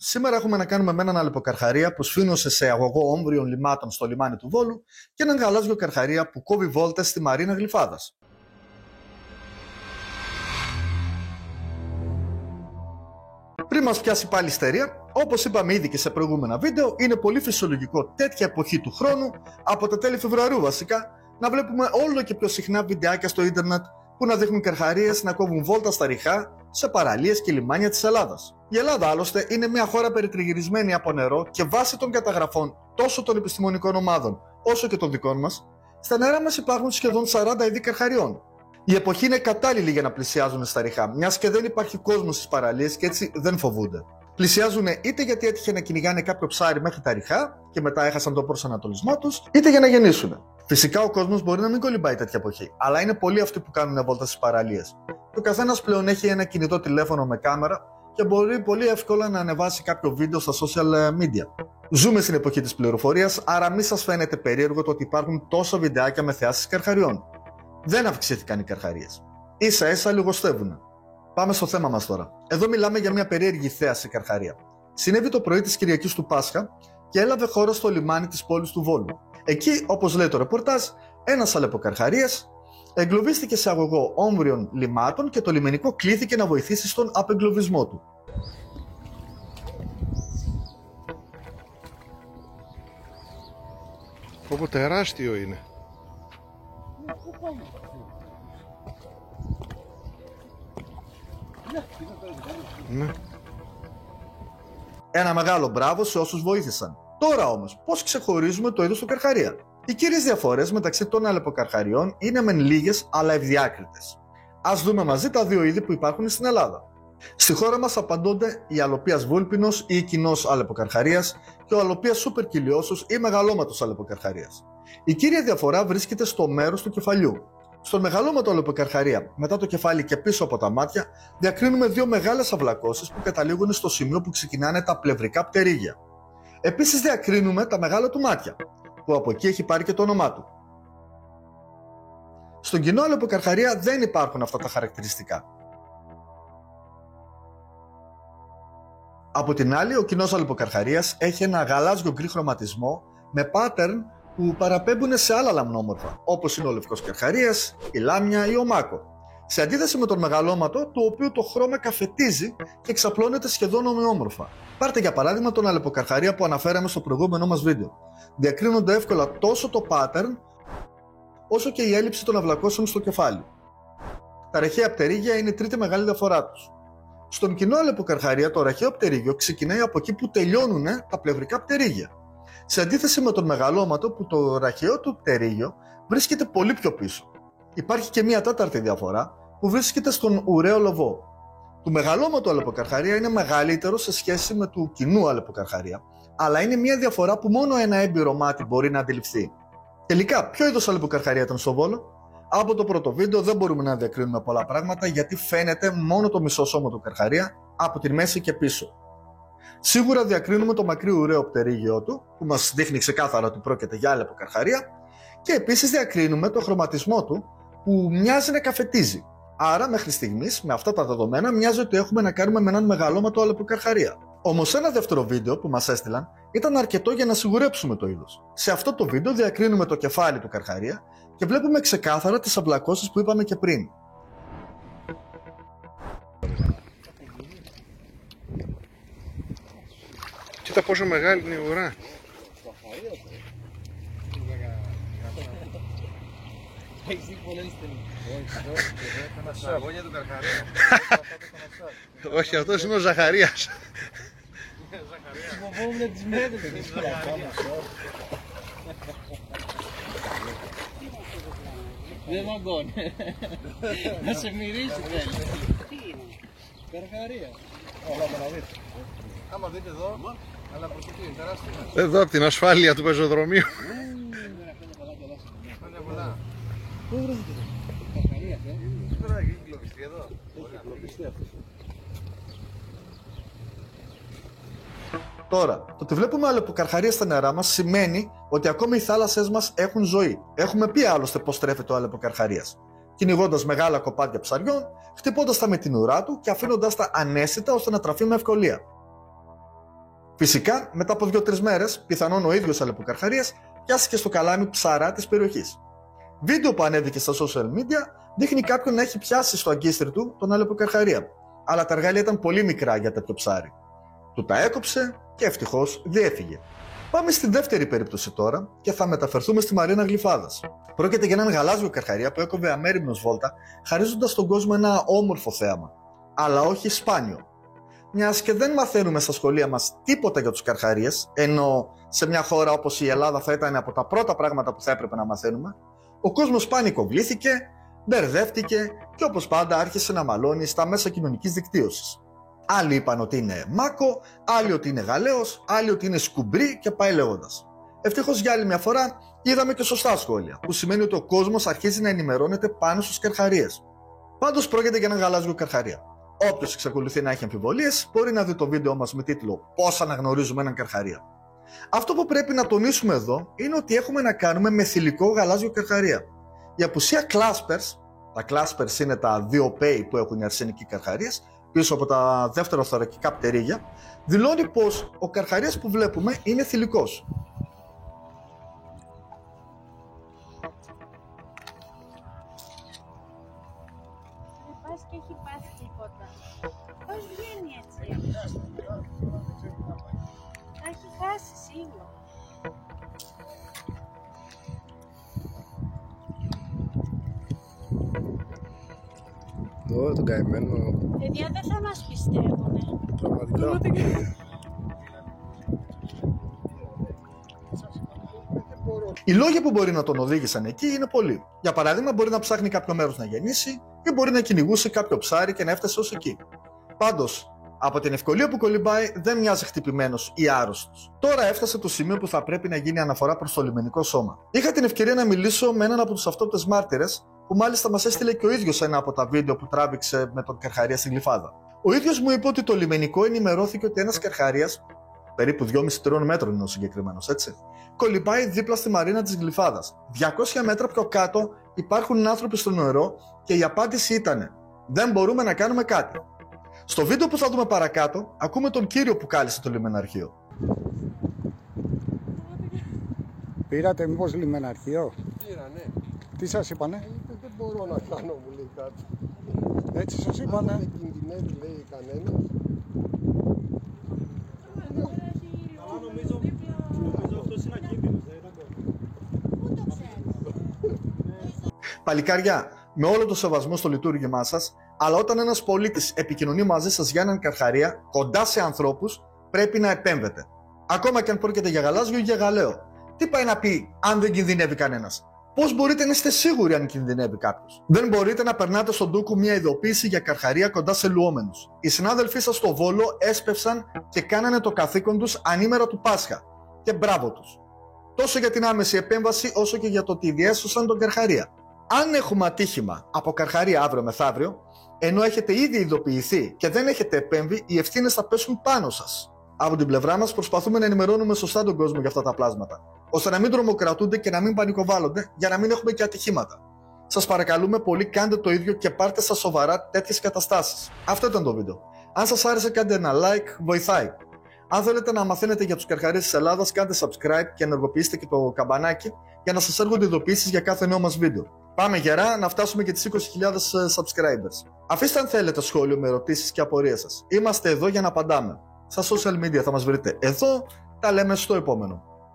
Σήμερα έχουμε να κάνουμε με έναν αλεποκαρχαρία που σφήνωσε σε αγωγό όμβριων λιμάτων στο λιμάνι του Βόλου και έναν γαλάζιο καρχαρία που κόβει βόλτες στη Μαρίνα Γλυφάδας. Πριν μας πιάσει πάλι ιστερία, όπως είπαμε ήδη και σε προηγούμενα βίντεο, είναι πολύ φυσιολογικό τέτοια εποχή του χρόνου, από τα τέλη Φεβρουαρίου βασικά, να βλέπουμε όλο και πιο συχνά βιντεάκια στο ίντερνετ που να δείχνουν καρχαρίες να κόβουν βόλτα στα ριχά σε παραλίες και λιμάνια της Ελλάδας. Η Ελλάδα άλλωστε είναι μια χώρα περιτριγυρισμένη από νερό και βάσει των καταγραφών τόσο των επιστημονικών ομάδων όσο και των δικών μας, στα νερά μας υπάρχουν σχεδόν 40 είδη καρχαριών. Η εποχή είναι κατάλληλη για να πλησιάζουν στα ριχά, μιας και δεν υπάρχει κόσμος στις παραλίες και έτσι δεν φοβούνται. Πλησιάζουν είτε γιατί έτυχε να κυνηγάνε κάποιο ψάρι μέχρι τα ριχά και μετά έχασαν τον προσανατολισμό τους, είτε για να γεννήσουν. Φυσικά ο κόσμος μπορεί να μην κολυμπάει τέτοια εποχή, αλλά είναι πολλοί αυτοί που κάνουν βόλτα στις παραλίες. Ο καθένας πλέον έχει ένα κινητό τηλέφωνο με κάμερα και μπορεί πολύ εύκολα να ανεβάσει κάποιο βίντεο στα social media. Ζούμε στην εποχή της πληροφορίας, άρα μη σας φαίνεται περίεργο το ότι υπάρχουν τόσα βιντεάκια με θεάσεις καρχαριών. Δεν αυξήθηκαν οι καρχαρίες. Ίσα-ίσα λιγοστεύουν. Πάμε στο θέμα μας τώρα. Εδώ μιλάμε για μια περίεργη θέαση καρχαρία. Συνέβη το πρωί της Κυριακής του Πάσχα και έλαβε χώρα στο λιμάνι της πόλης του Βόλου. Εκεί, όπως λέει το ρεπορτάζ, ένας αλεποκαρχαρίας εγκλωβίστηκε σε αγωγό όμβριων λιμάτων και το λιμενικό κλήθηκε να βοηθήσει στον απεγκλωβισμό του. Όπω τεράστιο είναι. Ναι. Ένα μεγάλο μπράβο σε όσους βοήθησαν. Τώρα όμως, πώς ξεχωρίζουμε το είδος του καρχαρία? Οι κύριες διαφορές μεταξύ των αλεποκαρχαριών είναι μεν λίγες αλλά ευδιάκριτες. Ας δούμε μαζί τα δύο είδη που υπάρχουν στην Ελλάδα. Στη χώρα μας απαντώνται η αλοπίας βούλπινος ή κοινός αλεποκαρχαρίας και ο αλοπίας σούπερ κυλιόσους ή μεγαλώματος αλεποκαρχαρίας. Η κύρια διαφορά βρίσκεται στο μέρος του κεφαλιού. Στον μεγαλώματο αλεποκαρχαρία, μετά το κεφάλι και πίσω από τα μάτια, διακρίνουμε δύο μεγάλες αυλακώσεις που καταλήγουν στο σημείο που ξεκινάνε τα πλευρικά πτερίγια. Επίσης διακρίνουμε τα μεγάλα του μάτια, που από εκεί έχει πάρει και το όνομά του. Στον κοινό αλεποκαρχαρία δεν υπάρχουν αυτά τα χαρακτηριστικά. Από την άλλη, ο κοινός αλεποκαρχαρίας έχει ένα γαλάζιο γκρι χρωματισμό με pattern που παραπέμπουν σε άλλα λαμνόμορφα, όπως είναι ο λευκός καρχαρίας, η λάμια ή ο μάκο. Σε αντίθεση με τον μεγαλώματο, το οποίο το χρώμα καφετίζει και εξαπλώνεται σχεδόν ομοιόμορφα. Πάρτε για παράδειγμα τον αλεποκαρχαρία που αναφέραμε στο προηγούμενο μας βίντεο. Διακρίνονται εύκολα τόσο το pattern, όσο και η έλλειψη των αυλακώσεων στο κεφάλι. Τα ραχαία πτερίγια είναι η τρίτη μεγάλη διαφορά τους. Στον κοινό αλεποκαρχαρία, το ραχαίο πτερίγιο ξεκινάει από εκεί που τελειώνουν τα πλευρικά πτερίγια. Σε αντίθεση με τον μεγαλώματο, που το ραχαίο του πτερίγιο βρίσκεται πολύ πιο πίσω. Υπάρχει και μια τέταρτη διαφορά που βρίσκεται στον ουραίο λοβό. Το μεγαλώματο αλεποκαρχαρία είναι μεγαλύτερο σε σχέση με του κοινού αλεποκαρχαρία, αλλά είναι μια διαφορά που μόνο ένα έμπειρο μάτι μπορεί να αντιληφθεί. Τελικά, ποιο είδος αλεποκαρχαρία ήταν στο Βόλο? Από το πρώτο βίντεο δεν μπορούμε να διακρίνουμε πολλά πράγματα γιατί φαίνεται μόνο το μισό σώμα του καρχαρία από τη μέση και πίσω. Σίγουρα διακρίνουμε το μακρύ ουραίο πτερίγιο του, που μας δείχνει ξεκάθαρα ότι πρόκειται για αλεποκαρχαρία, και επίσης διακρίνουμε το χρωματισμό του, που μοιάζει να καφετίζει. Άρα, μέχρι στιγμής, με αυτά τα δεδομένα, μοιάζει ότι έχουμε να κάνουμε με έναν μεγαλώματο αλεποκαρχαρία. Όμως, ένα δεύτερο βίντεο που μας έστειλαν ήταν αρκετό για να σιγουρέψουμε το είδος. Σε αυτό το βίντεο διακρίνουμε το κεφάλι του καρχαρία και βλέπουμε ξεκάθαρα τις αυλακώσεις που είπαμε και πριν. Κοίτα πόσο μεγάλη είναι η ουρά. Όχι, αυτός είναι ο Ζαχαρίας. Δεν μαγκώνει. Να σε μυρίσει θέλει. Καρχαρία. Άμα δείτε εδώ, αλλά προσοχή, είναι τεράστιο. Εδώ από την ασφάλεια του πεζοδρομίου. Πού βρέθηκε το Καρχαρίας, Σήμερα έχει κλωβιστεί εδώ. Τώρα, το ότι βλέπουμε αλεποκαρχαρία στα νερά μας σημαίνει ότι ακόμη οι θάλασσες μας έχουν ζωή. Έχουμε πει άλλωστε πώς τρέφεται ο αλεποκαρχαρίας. Κυνηγώντας μεγάλα κοπάδια ψαριών, χτυπώντας τα με την ουρά του και αφήνοντας τα αναίσθητα ώστε να τραφεί με ευκολία. Φυσικά, μετά από 2-3 μέρες, πιθανόν ο ίδιος Αλεποκαρχαρίας πιάστηκε στο καλάμι ψαρά της περιοχής. Βίντεο που ανέβηκε στα social media δείχνει κάποιον να έχει πιάσει στο αγκίστρι του τον Αλεποκαρχαρία, αλλά τα εργαλεία ήταν πολύ μικρά για τέτοιο ψάρι. Του τα έκοψε και ευτυχώς διέφυγε. Πάμε στη δεύτερη περίπτωση τώρα και θα μεταφερθούμε στη Μαρίνα Γλυφάδας. Πρόκειται για έναν γαλάζιο καρχαρία που έκοβε αμέριμνος βόλτα, χαρίζοντας στον κόσμο ένα όμορφο θέαμα, αλλά όχι σπάνιο. Μιας και δεν μαθαίνουμε στα σχολεία μας τίποτα για τους καρχαρίες, ενώ σε μια χώρα όπως η Ελλάδα θα ήταν από τα πρώτα πράγματα που θα έπρεπε να μαθαίνουμε, ο κόσμος πανικοβλήθηκε, μπερδεύτηκε και όπως πάντα άρχισε να μαλώνει στα μέσα κοινωνικής δικτύωσης. Άλλοι είπαν ότι είναι μάκο, άλλοι ότι είναι γαλέος, άλλοι ότι είναι σκουμπρί και πάει λέγοντας. Ευτυχώς για άλλη μια φορά είδαμε και σωστά σχόλια, που σημαίνει ότι ο κόσμος αρχίζει να ενημερώνεται πάνω στους καρχαρίες. Πάντως πρόκειται για έναν γαλάζιο καρχαρία. Όποιος εξακολουθεί να έχει αμφιβολίες μπορεί να δει το βίντεο μας με τίτλο «Πώς αναγνωρίζουμε έναν καρχαρία». Αυτό που πρέπει να τονίσουμε εδώ είναι ότι έχουμε να κάνουμε με θηλυκό γαλάζιο καρχαρία. Η απουσία claspers, τα claspers είναι τα δύο πέι που έχουν οι αρσενικοί καρχαρίες, πίσω από τα δευτεροθωρακικά πτερίγια, δηλώνει πως ο καρχαρίας που βλέπουμε είναι θηλυκός. Πας και έχει πάθει τίποτα. Πώς βγαίνει έτσι? Θα έχει χάσει σίγουρα. Τον καημένο. Παιδιά δεν θα μας πιστεύουνε. Πραγματικά. Οι λόγοι που μπορεί να τον οδήγησαν εκεί είναι πολλοί. Για παράδειγμα, μπορεί να ψάχνει κάποιο μέρος να γεννήσει ή μπορεί να κυνηγούσε κάποιο ψάρι και να έφτασε ως εκεί. Πάντως, από την ευκολία που κολυμπάει, δεν μοιάζει χτυπημένος ή άρρωστος. Τώρα έφτασε το σημείο που θα πρέπει να γίνει αναφορά προς το λιμενικό σώμα. Είχα την ευκαιρία να μιλήσω με έναν από τους αυτόπτες μάρτυρες, που μάλιστα μας έστειλε και ο ίδιος ένα από τα βίντεο που τράβηξε με τον καρχαρία στην Γλυφάδα. Ο ίδιος μου είπε ότι το λιμενικό ενημερώθηκε ότι ένας καρχαρίας, περίπου 2,5-3 μέτρων είναι ο συγκεκριμένος, έτσι, κολυμπάει δίπλα στη μαρίνα της Γλυφάδας. 200 μέτρα πιο κάτω υπάρχουν άνθρωποι στο νερό και η απάντηση ήταν «Δεν μπορούμε να κάνουμε κάτι». Στο βίντεο που θα δούμε παρακάτω, ακούμε τον κύριο που κάλεσε το λιμεναρχείο. Πήρατε μήπως λιμεναρχείο? Πήρα, ναι. Τι σας είπανε? Δεν μπορώ να κάνω, μου λέει κάτι. Έτσι σας Αν είπανε? δεν κινδυνεύει, λέει κανένας. Παλικάρια, με όλο το σεβασμό στο λειτουργήμά σας, αλλά όταν ένας πολίτης επικοινωνεί μαζί σας για έναν καρχαρία, κοντά σε ανθρώπους, πρέπει να επέμβετε. Ακόμα και αν πρόκειται για γαλάζιο ή για γαλαίο. Τι πάει να πει αν δεν κινδυνεύει κανένας? Πώς μπορείτε να είστε σίγουροι αν κινδυνεύει κάποιος? Δεν μπορείτε να περνάτε στον ντούκου μια ειδοποίηση για καρχαρία κοντά σε λουόμενους. Οι συνάδελφοί σας στο Βόλο έσπευσαν και κάνανε το καθήκον τους ανήμερα του Πάσχα. Και μπράβο τους. Τόσο για την άμεση επέμβαση, όσο και για το ότι διέσωσαν τον καρχαρία. Αν έχουμε ατύχημα από καρχαρία αύριο μεθαύριο, ενώ έχετε ήδη ειδοποιηθεί και δεν έχετε επέμβει, οι ευθύνες θα πέσουν πάνω σας. Από την πλευρά μας προσπαθούμε να ενημερώνουμε σωστά τον κόσμο για αυτά τα πλάσματα, ώστε να μην τρομοκρατούνται και να μην πανικοβάλλονται για να μην έχουμε και ατυχήματα. Σας παρακαλούμε πολύ, κάντε το ίδιο και πάρτε στα σοβαρά τέτοιες καταστάσεις. Αυτό ήταν το βίντεο. Αν σας άρεσε, κάντε ένα like, βοηθάει. Αν θέλετε να μαθαίνετε για τους καρχαρίες της Ελλάδας, κάντε subscribe και ενεργοποιήστε και το καμπανάκι για να σας έρχονται ειδοποιήσεις για κάθε νέο μας βίντεο. Πάμε γερά να φτάσουμε και τις 20.000 subscribers. Αφήστε αν θέλετε σχόλιο με ερωτήσεις και απορίες σας. Είμαστε εδώ για να απαντάμε. Στα social media θα μας βρείτε εδώ, τα λέμε στο επόμενο.